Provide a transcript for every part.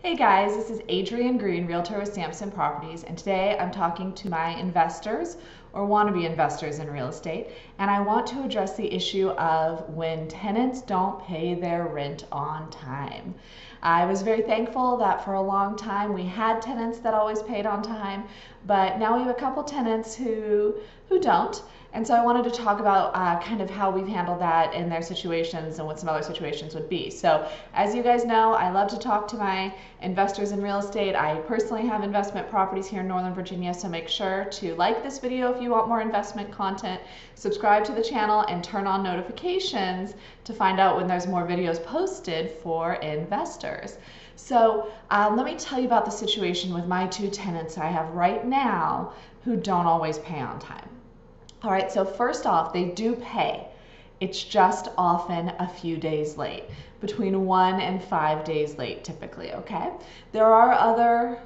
Hey guys, this is Adrienne Green, Realtor with Sampson Properties, and today I'm talking to my investors or wannabe investors in real estate, and I want to address the issue of when tenants don't pay their rent on time. I was very thankful that for a long time we had tenants that always paid on time, but now we have a couple tenants who don't. And so I wanted to talk about kind of how we've handled that in their situations and what some other situations would be. So as you guys know, I love to talk to my investors in real estate. I personally have investment properties here in Northern Virginia, so make sure to like this video if you want more investment content, subscribe to the channel, and turn on notifications to find out when there's more videos posted for investors. So let me tell you about the situation with my two tenants I have right now who don't always pay on time. All right, so first off, they do pay. It's just often a few days late, between 1 and 5 days late typically, okay? There are other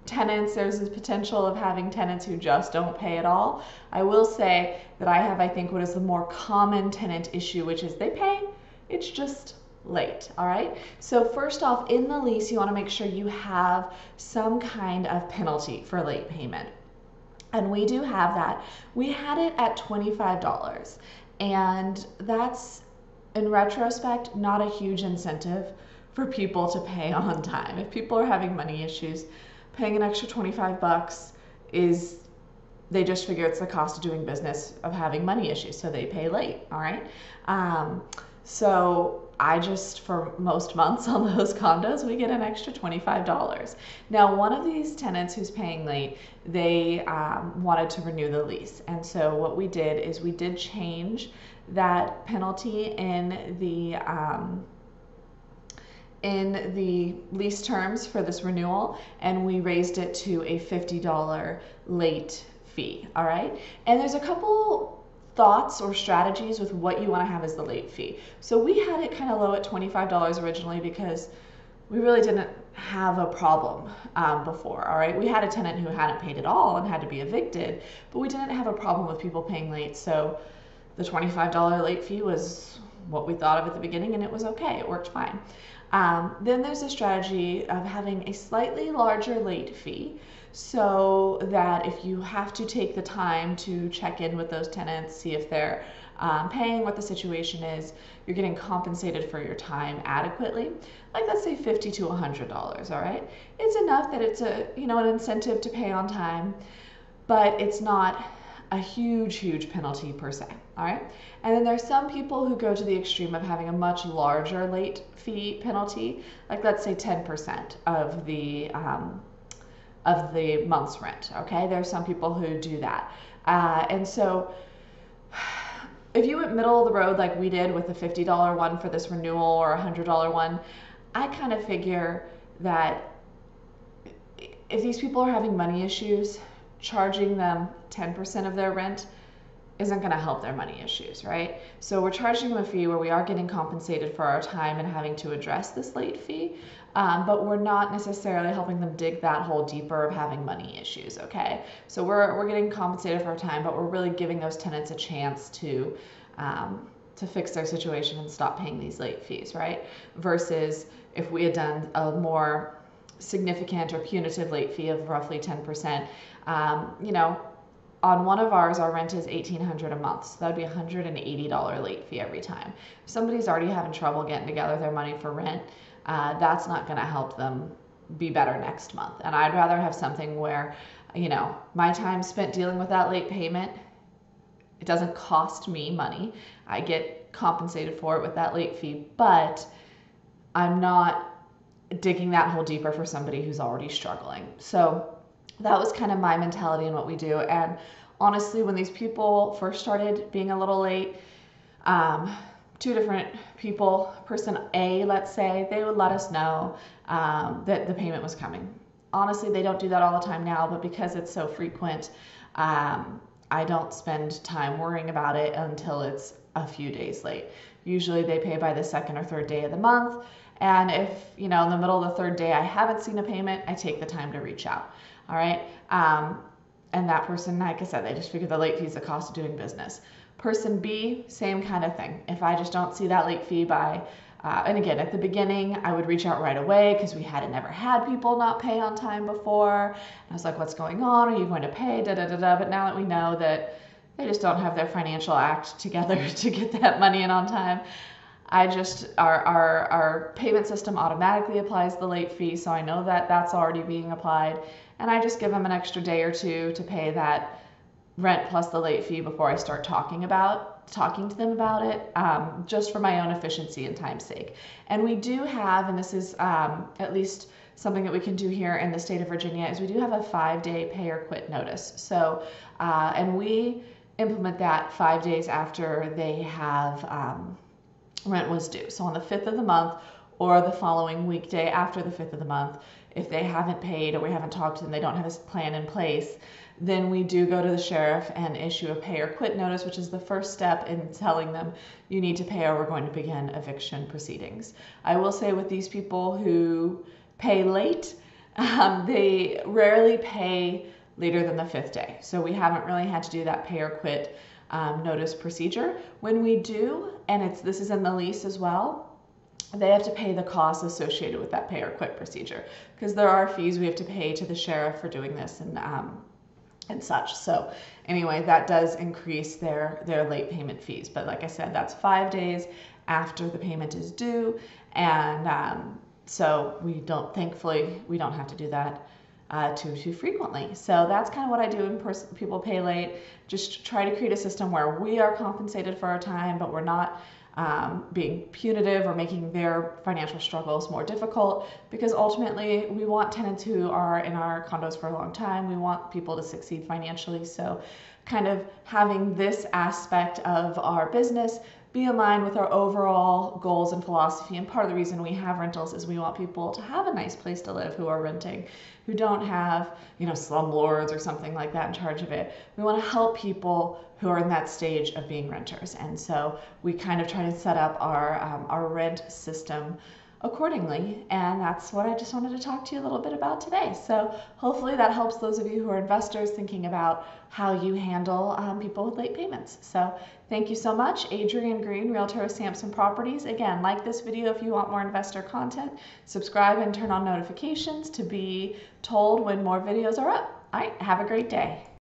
tenants, there's this potential of having tenants who just don't pay at all. I will say that I have, I think, what is the more common tenant issue, which is they pay, it's just late, all right? So first off, in the lease, you wanna make sure you have some kind of penalty for late payment. And we do have that. We had it at $25, and that's, in retrospect, not a huge incentive for people to pay on time. If people are having money issues, paying an extra 25 bucks is, they just figure it's the cost of doing business of having money issues, so they pay late, all right? So I just, for most months on those condos, we get an extra $25. Now, one of these tenants who's paying late, they wanted to renew the lease. And so what we did is we did change that penalty in the lease terms for this renewal, and we raised it to a $50 late fee, all right? And there's a couple thoughts or strategies with what you want to have as the late fee. So we had it kind of low at $25 originally because we really didn't have a problem before, all right? We had a tenant who hadn't paid at all and had to be evicted, but we didn't have a problem with people paying late, so the $25 late fee was what we thought of at the beginning, and it was okay, it worked fine. Then there's a strategy of having a slightly larger late fee, so that if you have to take the time to check in with those tenants, see if they're paying, what the situation is, you're getting compensated for your time adequately. Like, let's say $50 to $100, all right? It's enough that it's a, an incentive to pay on time, but it's not a huge penalty per se, all right? And then there's some people who go to the extreme of having a much larger late fee penalty, like let's say 10% of the month's rent, okay? There's some people who do that. And so if you went middle of the road like we did with the $50 one for this renewal or a $100 one, I kind of figure that if these people are having money issues, charging them 10% of their rent isn't going to help their money issues, right? So we're charging them a fee where we are getting compensated for our time and having to address this late fee, but we're not necessarily helping them dig that hole deeper of having money issues, okay? So we're getting compensated for our time, but we're really giving those tenants a chance to fix their situation and stop paying these late fees, right? Versus if we had done a more significant or punitive late fee of roughly 10%, on one of ours, our rent is $1,800 a month, so that would be $180 late fee every time. If somebody's already having trouble getting together their money for rent, that's not going to help them be better next month. And I'd rather have something where, my time spent dealing with that late payment, it doesn't cost me money. I get compensated for it with that late fee, but I'm not digging that hole deeper for somebody who's already struggling. So that was kind of my mentality and what we do. And honestly, when these people first started being a little late, two different people, person A, let's say, they would let us know that the payment was coming. Honestly, they don't do that all the time now, but because it's so frequent, I don't spend time worrying about it until it's a few days late. Usually they pay by the second or third day of the month. And if, in the middle of the third day I haven't seen a payment, I take the time to reach out. All right. And that person, like I said, they just figure the late fee is the cost of doing business. Person B, same kind of thing. If I just don't see that late fee by And again, at the beginning, I would reach out right away because we had never had people not pay on time before. And I was like, what's going on? Are you going to pay? Da, da, da, da. But now that we know that they just don't have their financial act together to get that money in on time, our payment system automatically applies the late fee, so I know that that's already being applied. And I just give them an extra day or two to pay that rent plus the late fee before I start talking to them about it, just for my own efficiency and time's sake. And we do have, and this is at least something that we can do here in the state of Virginia, is we do have a 5-day pay or quit notice. So, and we implement that 5 days after they have rent was due. So on the 5th of the month or the following weekday after the 5th of the month, if they haven't paid or we haven't talked to them, they don't have this plan in place, then we do go to the sheriff and issue a pay or quit notice, which is the first step in telling them you need to pay or we're going to begin eviction proceedings. I will say with these people who pay late, they rarely pay later than the 5th day. So we haven't really had to do that pay or quit notice procedure. When we do, and this is in the lease as well, they have to pay the costs associated with that pay or quit procedure, because there are fees we have to pay to the sheriff for doing this and such. So anyway, that does increase their late payment fees. But like I said, that's 5 days after the payment is due, and so thankfully we don't have to do that too frequently. So that's kind of what I do when people pay late. Just try to create a system where we are compensated for our time, but we're not being punitive or making their financial struggles more difficult, because ultimately we want tenants who are in our condos for a long time. We want people to succeed financially. So kind of having this aspect of our business be in line with our overall goals and philosophy. And part of the reason we have rentals is we want people to have a nice place to live who are renting, who don't have, slumlords or something like that in charge of it. We want to help people who are in that stage of being renters. And so we kind of try to set up our rent system accordingly. And that's what I just wanted to talk to you a little bit about today. So hopefully that helps those of you who are investors thinking about how you handle people with late payments. So thank you so much. Adrienne Green, Realtor of Sampson Properties. Again, like this video if you want more investor content. Subscribe and turn on notifications to be told when more videos are up. All right, have a great day.